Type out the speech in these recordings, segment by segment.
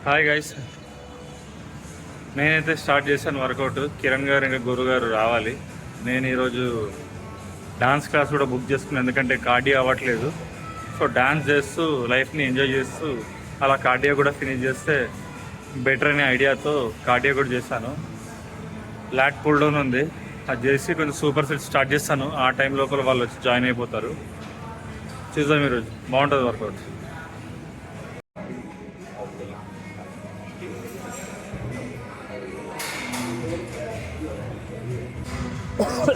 Hi guys, నేనైతే start చేశాను work out. Kiran గారు ఇంకా గురు గారు రావాలి. నేను ఈరోజు డాన్స్ క్లాస్ కూడా బుక్ చేసుకున్నాను, ఎందుకంటే కార్డియో అవ్వట్లేదు. సో డాన్స్ చేస్తూ లైఫ్ని ఎంజాయ్ చేస్తూ అలా కార్డియో కూడా ఫినిష్ చేస్తే బెటర్ అనే ఐడియాతో కార్డియో కూడా చేశాను. లాట్ పుల్ డౌన్ ఉంది, అది చేసి కొంచెం సూపర్ సెట్ స్టార్ట్ చేస్తాను. ఆ టైం లోపల వాళ్ళు వచ్చి జాయిన్ అయిపోతారు. చూద్దాం, ఈరోజు బాగుంటుంది వర్కౌట్.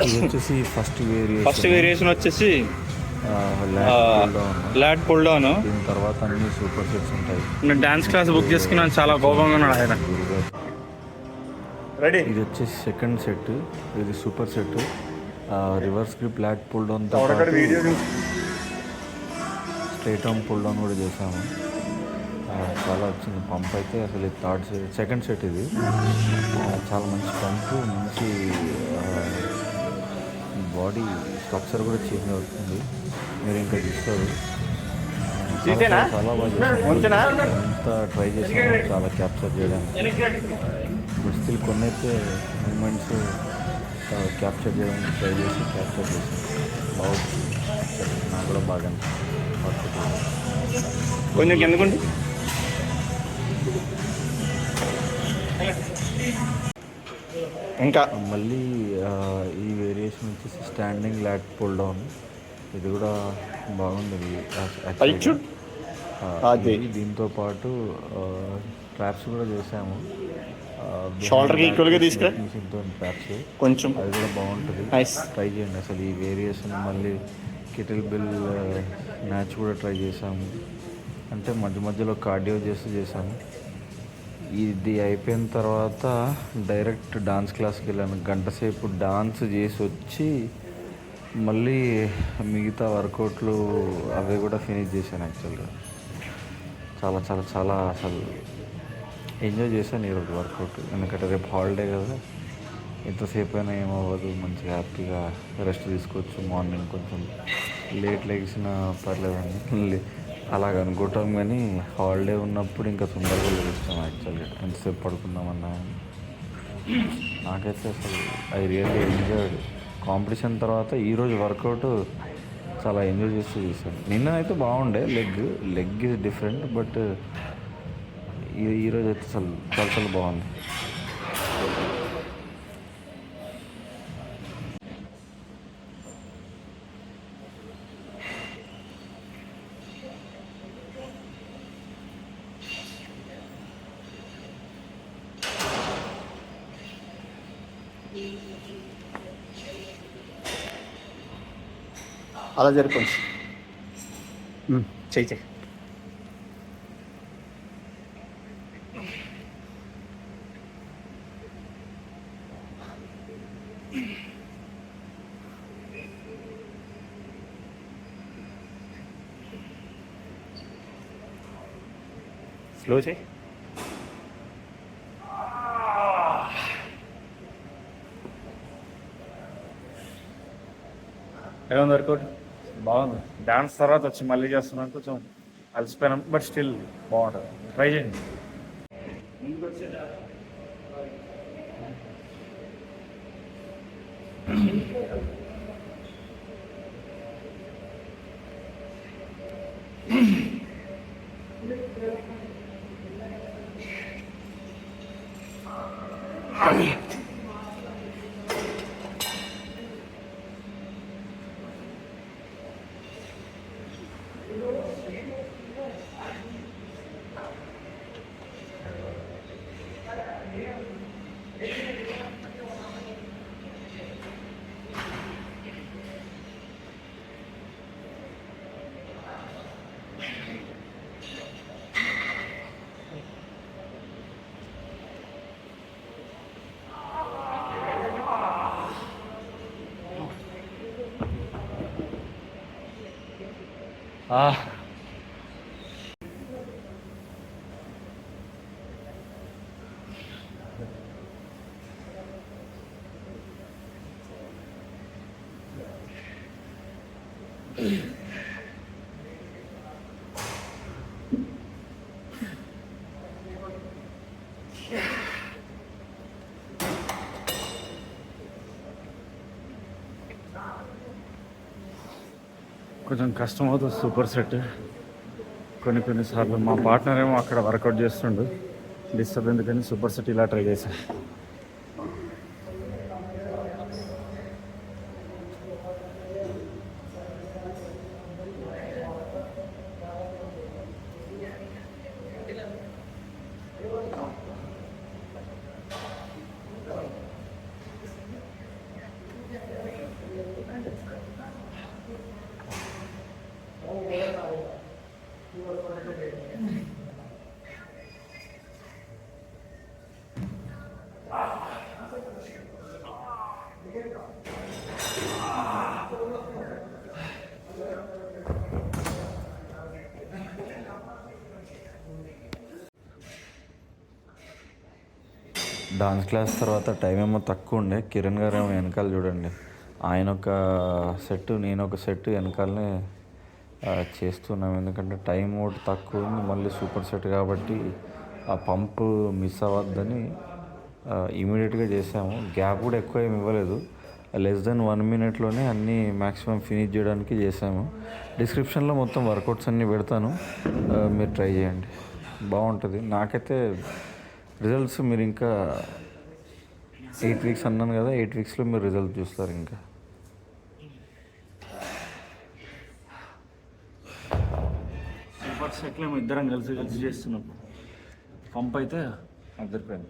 ఇది వచ్చేసి ఫస్ట్ వేరియేషన్ వచ్చేసి లాట్ పుల్ డౌన్. దీని తర్వాత అన్ని సూపర్ సెట్స్ ఉంటాయి. నేను డాన్స్ క్లాస్ బుక్ చేసుకున్నాను, చాలా కోపంగా ఉన్నాడు ఆయన. రెడీ. ఇది వచ్చేసి సెకండ్ సెట్, ఇది super set. Reverse grip lat pull down straight arm pull down కూడా చేసాము. చాలా వచ్చింది పంప్ అయితే. అసలు ఇది థర్డ్ సెట్, సెకండ్ సెట్ ఇది. చాలా మంచి పంప్, మంచి బాడీ స్ట్రక్చర్ కూడా చేంజ్ అవుతుంది. మీరు ఇంకా చూస్తారు. చాలా బాగా చేశాను, ఎంత ట్రై చేశాను చాలా క్యాప్చర్ చేయడానికి. ఇప్పుడు స్టిల్ కొన్ని అయితే మూమెంట్స్ క్యాప్చర్ చేయడానికి ట్రై చేసి క్యాప్చర్ చేశాను. బాగుంది, నాకు కూడా బాగా కొంచెం ఎందుకండి. ఇంకా మళ్ళీ ఈ వేరియేషన్ వచ్చేసి స్టాండింగ్ లాట్ పుల్ డౌన్. ఇది కూడా బాగుంది. దీంతో పాటు ట్రాప్స్ కూడా చేసాము. షోల్డర్కి ఈక్వల్గా తీసుకురా ట్రాప్స్ కొంచెం, అది కూడా బాగుంటుంది. ట్రై చేయండి. అసలు ఈ వేరియేషన్ మళ్ళీ కిటిల్ బిల్ మ్యాచ్ కూడా ట్రై చేసాము. అంటే మధ్య మధ్యలో కార్డియో చేసాము. ఇది అయిపోయిన తర్వాత డైరెక్ట్ డాన్స్ క్లాస్కి వెళ్ళాను. గంట సేపు డాన్స్ చేసి వచ్చి మళ్ళీ మిగతా వర్కౌట్లు అవి కూడా ఫినిష్ చేశాను. యాక్చువల్గా చాలా చాలా చాలా అసలు ఎంజాయ్ చేశాను ఈరోజు వర్కౌట్. ఎందుకంటే రేపు హాలిడే కదా, ఎంతసేపు అయినా ఏమవ్వదు, మంచిగా హ్యాపీగా రెస్ట్ తీసుకోవచ్చు. మార్నింగ్ కొంచెం లేట్ లెగిసిన పర్లేదండి, అలాగ అనుకుంటాం. కానీ హాలిడే ఉన్నప్పుడు ఇంకా తొందరగా లేస్తాం. యాక్చువల్గా ఎంతసేపు పడుకుందామన్నా. నాకైతే అసలు ఐ రియల్లీ ఎంజాయ్డ్. కాంపిటీషన్ తర్వాత ఈరోజు వర్కౌట్ చాలా ఎంజాయ్ చేస్తూ చేశాను. నిన్న అయితే బాగుండే, లెగ్ ఈజ్ డిఫరెంట్, బట్ ఈరోజు అయితే అసలు చాలా చాలా బాగుంది. అలా జరుపుకోండి. చెయ్యి స్లో చేయి. ఎలా ఉంది వర్కౌట్? బాగుంది. డాన్స్ తర్వాత వచ్చి మళ్ళీ చేస్తున్నాను, కొంచెం అలసిపోయినాం, బట్ స్టిల్ బాగుంటుంది. ట్రై చేయండి. కొంచెం కష్టం అవుతుంది సూపర్ సెట్. కొన్నిసార్లు మా పార్ట్నర్ ఏమో అక్కడ వర్కౌట్ చేస్తుండు, డిస్టర్బ్ ఎందుకని సూపర్ సెట్ ఇలా ట్రై చేశా. డాన్స్ క్లాస్ తర్వాత టైం ఏమో తక్కువ ఉండే. కిరణ్ గారు ఏమో వెనకాల చూడండి, ఆయన ఒక సెట్ నేను ఒక సెట్ వెనకాలనే చేస్తున్నాం. ఎందుకంటే టైం ఒకటి తక్కువ ఉంది, మళ్ళీ సూపర్ సెట్ కాబట్టి ఆ పంపు మిస్ అవ్వద్దని ఇమీడియట్గా చేసాము. గ్యాప్ కూడా ఎక్కువ ఏమి ఇవ్వలేదు, లెస్ దెన్ 1 minute అన్నీ మ్యాక్సిమం ఫినిష్ చేయడానికి చేసాము. డిస్క్రిప్షన్లో మొత్తం వర్కౌట్స్ అన్నీ పెడతాను, మీరు ట్రై చేయండి, బాగుంటుంది. నాకైతే రిజల్ట్స్ మీరు ఇంకా 8 weeks అన్నాను కదా, 8 weeksలో మీరు రిజల్ట్ చూస్తారు. ఇంకా సూపర్ సెట్లో ఇద్దరం కలిసి చేస్తున్నాం. పంప్ అయితే అద్దరిపోయింది.